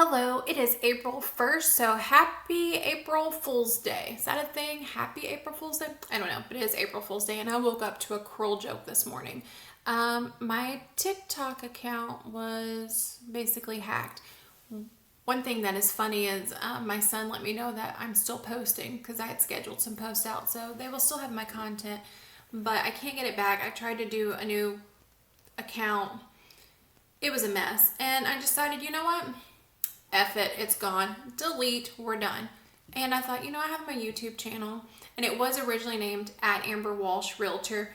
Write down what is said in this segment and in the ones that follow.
Hello, it is April 1st, so happy April Fool's Day. Is that a thing? Happy April Fool's Day? I don't know, but it is April Fool's Day, and I woke up to a cruel joke this morning. My TikTok account was basically hacked. One thing that is funny is my son let me know that I'm still posting because I had scheduled some posts out, so they will still have my content, but I can't get it back. I tried to do a new account. It was a mess, and I decided, you know what? F it, it's gone. Delete, we're done. And I thought, I have my YouTube channel, and it was originally named at Amber Walsh Realtor,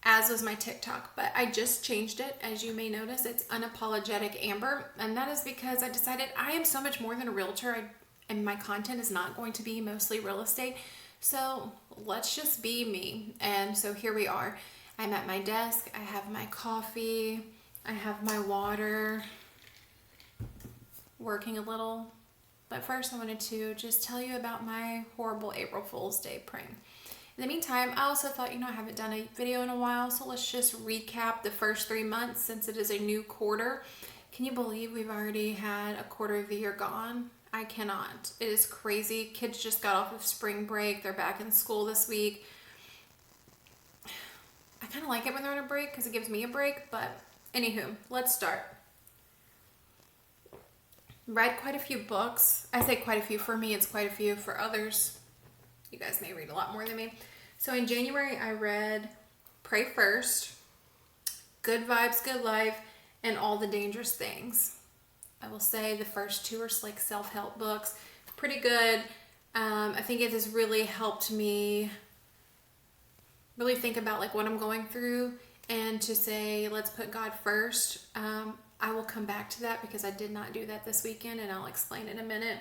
as was my TikTok, but I just changed it. As you may notice, it's Unapologetic Amber, and that is because I decided I am so much more than a realtor, and my content is not going to be mostly real estate, so let's just be me. And so here we are. I'm at my desk, I have my coffee, I have my water, working a little. But first I wanted to just tell you about my horrible April Fool's Day prank. In the meantime, I also thought, I haven't done a video in a while, so let's just recap the first 3 months since it is a new quarter. Can you believe we've already had a quarter of the year gone? I cannot. It is crazy. Kids just got off of spring break. They're back in school this week. I kind of like it when they're on a break because it gives me a break, but anywho, let's start. Read quite a few books. I say quite a few. For me, it's quite a few. For others, you guys may read a lot more than me. So in January, I read Pray First, Good Vibes, Good Life, and All the Dangerous Things. I will say the first two are like self-help books. Pretty good. I think it has really helped me really think about like what I'm going through and to say, let's put God first. I will come back to that because I did not do that this weekend, and I'll explain in a minute.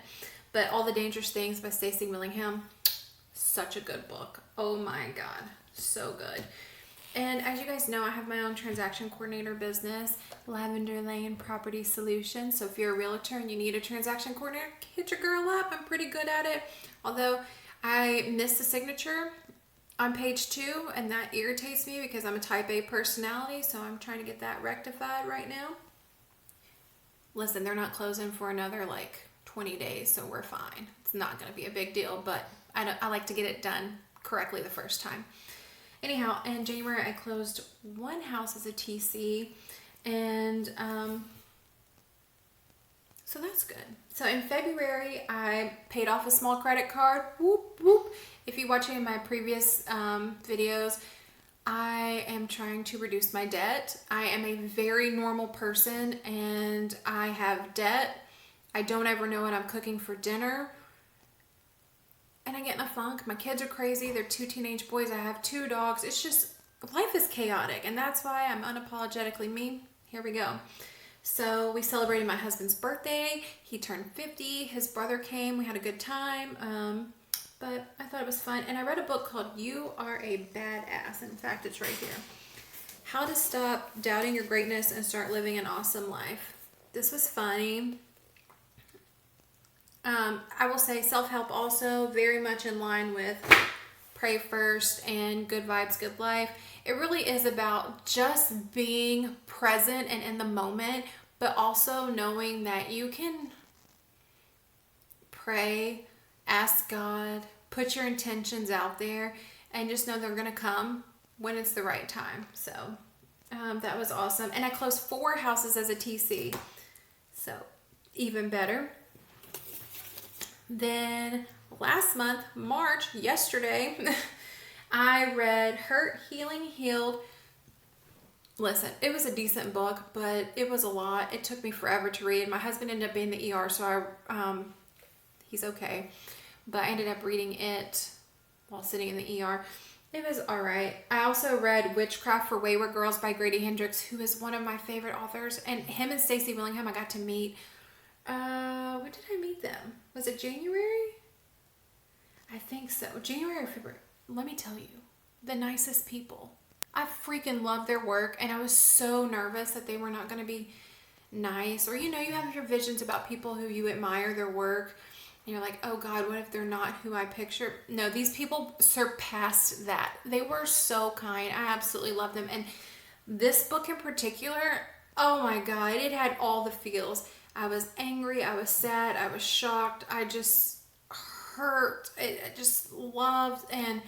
But All the Dangerous Things by Stacey Willingham, such a good book. Oh my God, so good. And as you guys know, I have my own transaction coordinator business, Lavender Lane Property Solutions. So if you're a realtor and you need a transaction coordinator, hit your girl up. I'm pretty good at it. Although I missed the signature on page 2, and that irritates me because I'm a type A personality, so I'm trying to get that rectified right now. Listen, they're not closing for another like 20 days, so we're fine. It's not going to be a big deal, but I like to get it done correctly the first time. Anyhow, in January, I closed one house as a TC, and so that's good. So in February, I paid off a small credit card. Whoop, whoop. If you watch any of my previous videos, I am trying to reduce my debt. I am a very normal person and I have debt. I don't ever know what I'm cooking for dinner. And I get in a funk. My kids are crazy. They're 2 teenage boys. I have 2 dogs. It's just, life is chaotic. And that's why I'm unapologetically me. Here we go. So we celebrated my husband's birthday. He turned 50. His brother came. We had a good time. But I thought it was fun. And I read a book called You Are a Badass. In fact, it's right here. How to Stop Doubting Your Greatness and Start Living an Awesome Life. This was funny. I will say self-help also, very much in line with Pray First and Good Vibes, Good Life. It really is about just being present and in the moment, but also knowing that you can pray, ask God, put your intentions out there, and just know they're going to come when it's the right time. So that was awesome. And I closed 4 houses as a TC. So even better. Then last month, March, yesterday, I read Hurt, Healing, Healed. Listen, it was a decent book, but it was a lot. It took me forever to read. My husband ended up being in the ER, so he's okay. But I ended up reading it while sitting in the ER. It was all right. I also read Witchcraft for Wayward Girls by Grady Hendrix, who is one of my favorite authors. And him and Stacey Willingham I got to meet. When did I meet them? Was it January? I think so. January or February. Let me tell you, the nicest people. I freaking love their work, and I was so nervous that they were not going to be nice. Or, you have your visions about people who you admire their work, and you're like, oh God, what if they're not who I picture? No, these people surpassed that. They were so kind. I absolutely love them. And this book in particular, Oh my God, it had all the feels. I was angry, I was sad, I was shocked, I just hurt, I just loved, and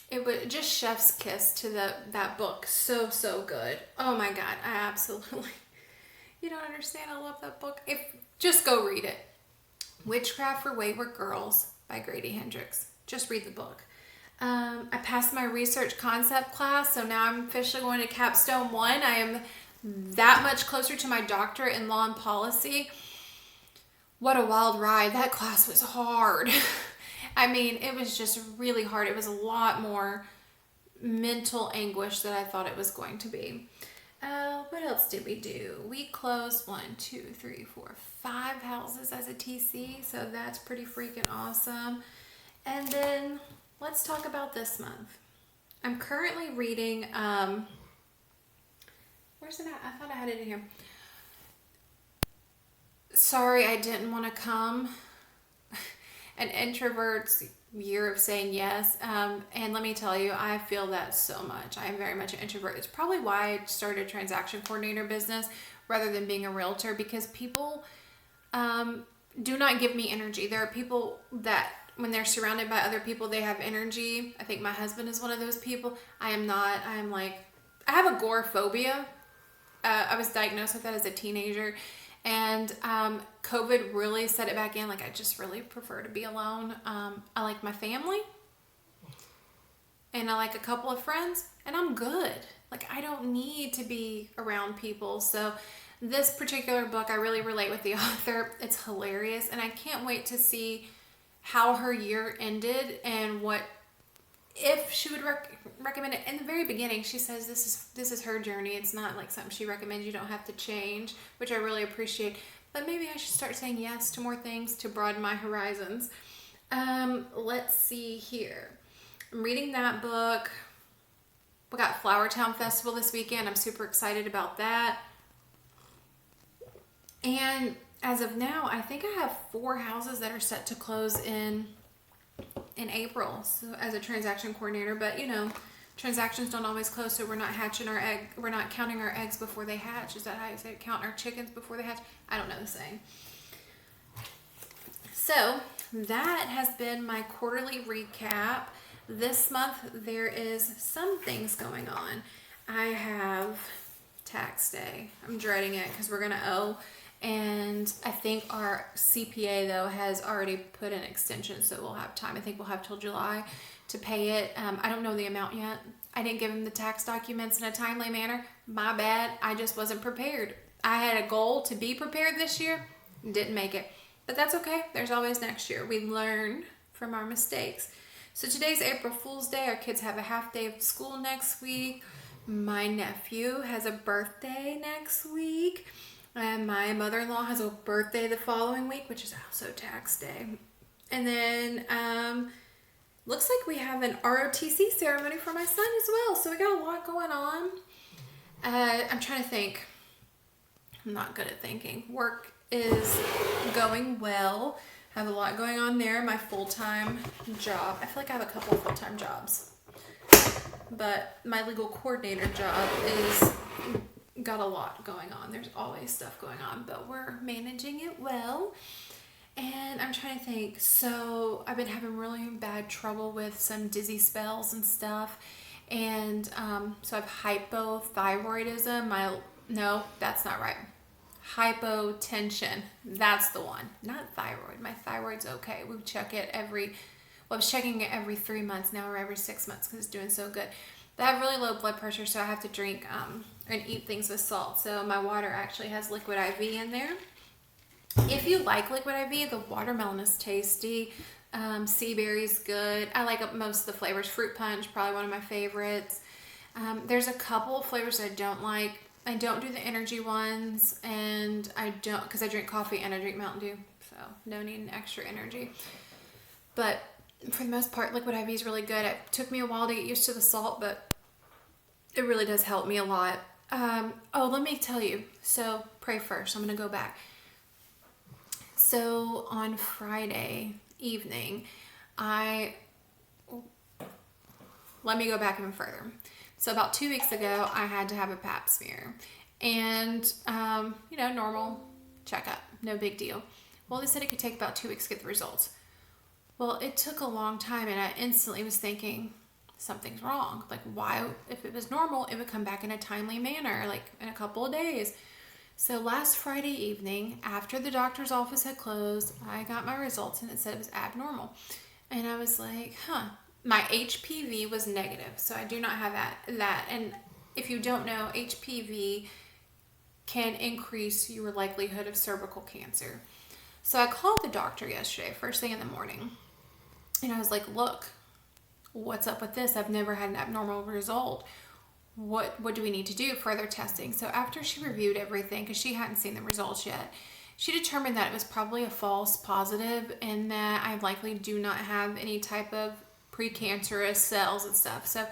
it was just chef's kiss to that book. So, so good. Oh my God, I absolutely, you don't understand, I love that book. If just go read it. Witchcraft for Wayward Girls by Grady Hendrix. Just read the book. I passed my research concept class, so now I'm officially going to Capstone 1. I am that much closer to my doctorate in law and policy. What a wild ride. That class was hard. I mean, it was just really hard. It was a lot more mental anguish than I thought it was going to be. What else did we do? We closed 1, 2, 3, 4, 5 houses as a TC, so that's pretty freaking awesome. And then let's talk about this month. I'm currently reading, where's it at? I thought I had it in here. Sorry, I didn't want to come. An introvert's year of saying yes. And let me tell you, I feel that so much. I am very much an introvert. It's probably why I started a transaction coordinator business rather than being a realtor, because people do not give me energy. There are people that when they're surrounded by other people, they have energy. I think my husband is one of those people. I am not. I am like, I have agoraphobia. I was diagnosed with that as a teenager. And COVID really set it back in. Like, I just really prefer to be alone. I like my family. And I like a couple of friends. And I'm good. Like, I don't need to be around people. So this particular book, I really relate with the author. It's hilarious. And I can't wait to see how her year ended and what, if she would recommend it. In the very beginning, she says this is her journey. It's not like something she recommends. You don't have to change, which I really appreciate. But maybe I should start saying yes to more things to broaden my horizons. Let's see here. I'm reading that book. We got Flower Town Festival this weekend. I'm super excited about that. And as of now, I think I have 4 houses that are set to close in April, so as a transaction coordinator. But you know, transactions don't always close, so we're not counting our eggs before they hatch. Is that how you say it? Count our chickens before they hatch? I don't know the saying. So that has been my quarterly recap. This month there is some things going on. I have tax day. I'm dreading it because we're gonna owe. And I think our CPA, though, has already put an extension, so we'll have time. I think we'll have till July to pay it. I don't know the amount yet. I didn't give him the tax documents in a timely manner. My bad. I just wasn't prepared. I had a goal to be prepared this year. Didn't make it. But that's okay. There's always next year. We learn from our mistakes. So today's April Fool's Day. Our kids have a half day of school next week. My nephew has a birthday next week. And my mother-in-law has a birthday the following week, which is also tax day. And then looks like we have an ROTC ceremony for my son as well. So we got a lot going on. I'm trying to think. I'm not good at thinking. Work is going well. I have a lot going on there. My full-time job. I feel like I have a couple of full-time jobs. But my legal coordinator job is got a lot going on. There's always stuff going on, but we're managing it well. And I'm trying to think. So I've been having really bad trouble with some dizzy spells and stuff. And so I have hypothyroidism. No, that's not right. Hypotension. That's the one. Not thyroid. My thyroid's okay. We check it I was checking it every 3 months now, or every 6 months, because it's doing so good. But I have really low blood pressure, so I have to drink and eat things with salt. So my water actually has liquid IV in there. If you like liquid IV, the watermelon is tasty. Sea berry's good. I like most of the flavors. Fruit punch, probably one of my favorites. There's a couple of flavors I don't like. I don't do the energy ones, and I don't, because I drink coffee and I drink Mountain Dew, so no need an extra energy. But for the most part, liquid IV is really good. It took me a while to get used to the salt, but it really does help me a lot. Let me tell you. So pray first. I'm going to go back. So on Friday evening, let me go back even further. So about 2 weeks ago, I had to have a pap smear. and, normal checkup, no big deal. Well, they said it could take about 2 weeks to get the results. Well, it took a long time, and I instantly was thinking, something's wrong. Like, why, if it was normal, it would come back in a timely manner, like in a couple of days. So last Friday evening, after the doctor's office had closed, I got my results and it said it was abnormal. And I was like, my HPV was negative, so I do not have that. And if you don't know, HPV can increase your likelihood of cervical cancer. So I called the doctor yesterday, first thing in the morning, and I was like, look, what's up with this? I've never had an abnormal result. What do we need to do? Further testing. So after she reviewed everything, because she hadn't seen the results yet, she determined that it was probably a false positive and that I likely do not have any type of precancerous cells and stuff. So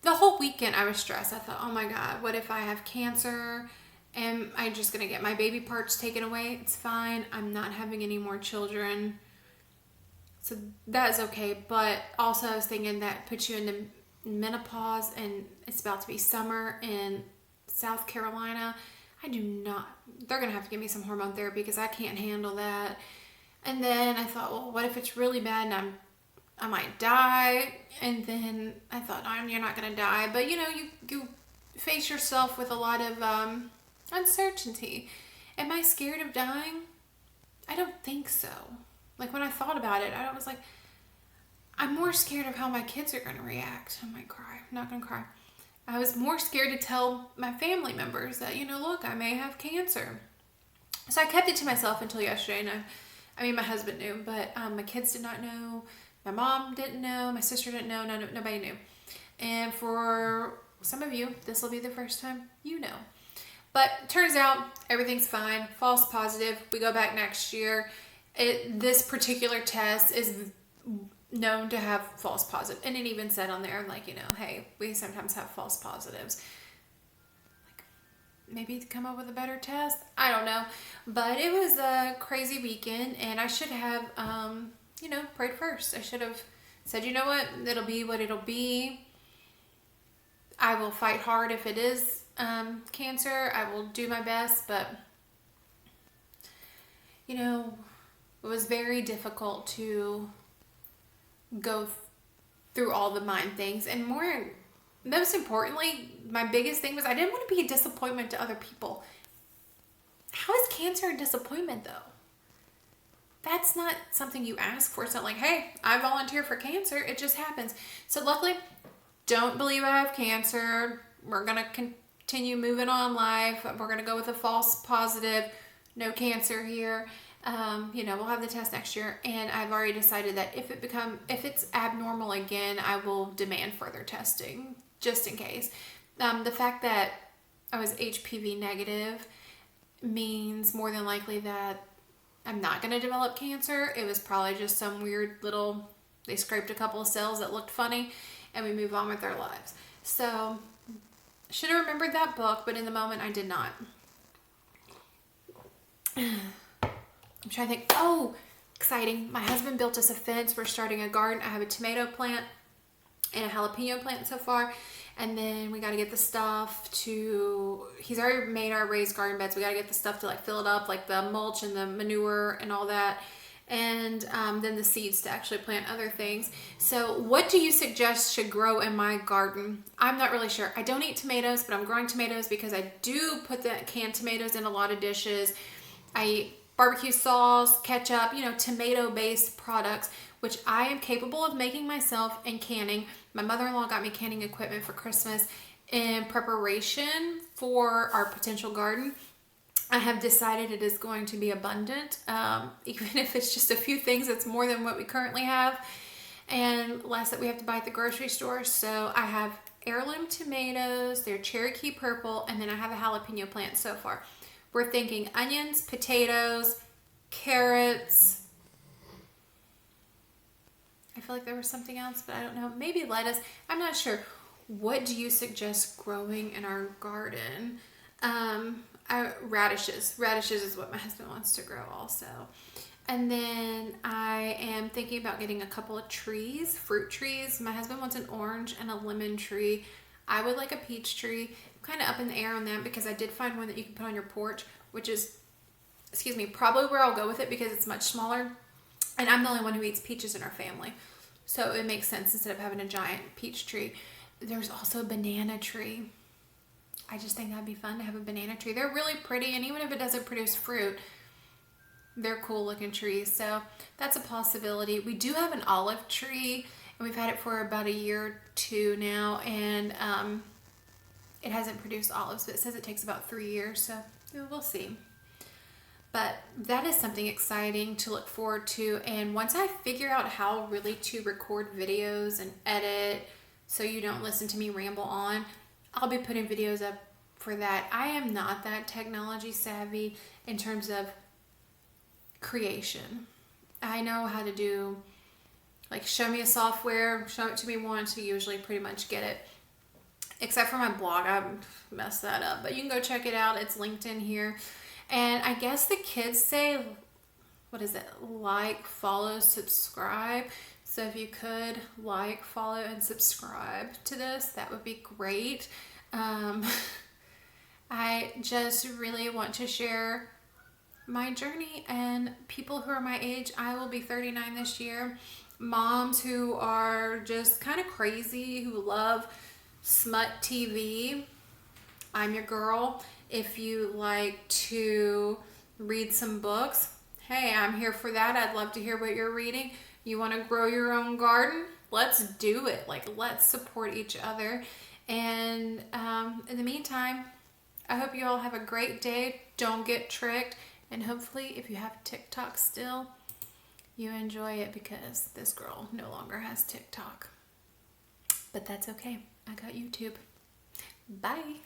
the whole weekend I was stressed. I thought, oh my God, what if I have cancer? Am I just going to get my baby parts taken away? It's fine. I'm not having any more children. So that is okay. But also I was thinking that puts you into menopause, and it's about to be summer in South Carolina. They're going to have to give me some hormone therapy because I can't handle that. And then I thought, well, what if it's really bad and I might die? And then I thought, you're not going to die. But you face yourself with a lot of uncertainty. Am I scared of dying? I don't think so. Like, when I thought about it, I was like, I'm more scared of how my kids are going to react. I might cry. I'm not going to cry. I was more scared to tell my family members that, look, I may have cancer. So I kept it to myself until yesterday. And my husband knew, but my kids did not know. My mom didn't know. My sister didn't know. Nobody knew. And for some of you, this will be the first time you know. But turns out everything's fine. False positive. We go back next year. This particular test is known to have false positive. And it even said on there, like, hey, we sometimes have false positives. Like, maybe come up with a better test. I don't know. But it was a crazy weekend, and I should have, prayed first. I should have said, you know what? It'll be what it'll be. I will fight hard if it is cancer. I will do my best, but, it was very difficult to go through all the mind things. And most importantly, my biggest thing was I didn't want to be a disappointment to other people. How is cancer a disappointment, though? That's not something you ask for. It's not like, hey, I volunteer for cancer. It just happens. So luckily, don't believe I have cancer. We're going to continue moving on life. We're going to go with a false positive. No cancer here. We'll have the test next year, and I've already decided that if it's abnormal again, I will demand further testing just in case. The fact that I was HPV negative means more than likely that I'm not going to develop cancer. It was probably just some weird they scraped a couple of cells that looked funny, and we move on with our lives. So, should have remembered that book, but in the moment I did not. I'm trying to think. Oh, exciting. My husband built us a fence. We're starting a garden. I have a tomato plant and a jalapeno plant so far. And then we got to get the stuff he's already made our raised garden beds. We got to get the stuff to fill it up, like the mulch and the manure and all that. And then the seeds to actually plant other things. So what do you suggest should grow in my garden? I'm not really sure. I don't eat tomatoes, but I'm growing tomatoes because I do put the canned tomatoes in a lot of dishes. I eat barbecue sauce, ketchup, tomato-based products, which I am capable of making myself and canning. My mother-in-law got me canning equipment for Christmas in preparation for our potential garden. I have decided it is going to be abundant, even if it's just a few things. It's more than what we currently have, and less that we have to buy at the grocery store. So I have heirloom tomatoes, they're Cherokee purple, and then I have a jalapeno plant so far. We're thinking onions, potatoes, carrots. I feel like there was something else, but I don't know. Maybe lettuce. I'm not sure. What do you suggest growing in our garden? Radishes. Radishes is what my husband wants to grow also. And then I am thinking about getting a couple of trees, fruit trees. My husband wants an orange and a lemon tree. I would like a peach tree. I'm kind of up in the air on that because I did find one that you can put on your porch, which is, excuse me, probably where I'll go with it because it's much smaller. And I'm the only one who eats peaches in our family. So it makes sense instead of having a giant peach tree. There's also a banana tree. I just think that'd be fun to have a banana tree. They're really pretty, and even if it doesn't produce fruit, they're cool looking trees. So that's a possibility. We do have an olive tree, and we've had it for about a year or two now, and it hasn't produced olives, but it says it takes about 3 years, so we'll see. But that is something exciting to look forward to. And once I figure out how really to record videos and edit so you don't listen to me ramble on, I'll be putting videos up for that. I am not that technology savvy in terms of creation. I know how to do, like, show me a software, show it to me once, you usually pretty much get it. Except for my blog, I messed that up. But you can go check it out. It's linked in here. And I guess the kids say, what is it? Like, follow, subscribe. So if you could like, follow, and subscribe to this, that would be great. I just really want to share my journey and people who are my age. I will be 39 this year. Moms who are just kind of crazy, who love smut TV. I'm your girl. If you like to read some books, hey, I'm here for that. I'd love to hear what you're reading. You want to grow your own garden? Let's do it. Like, let's support each other. And in the meantime, I hope you all have a great day. Don't get tricked. And hopefully, if you have TikTok still, you enjoy it because this girl no longer has TikTok. But that's okay. I got YouTube. Bye.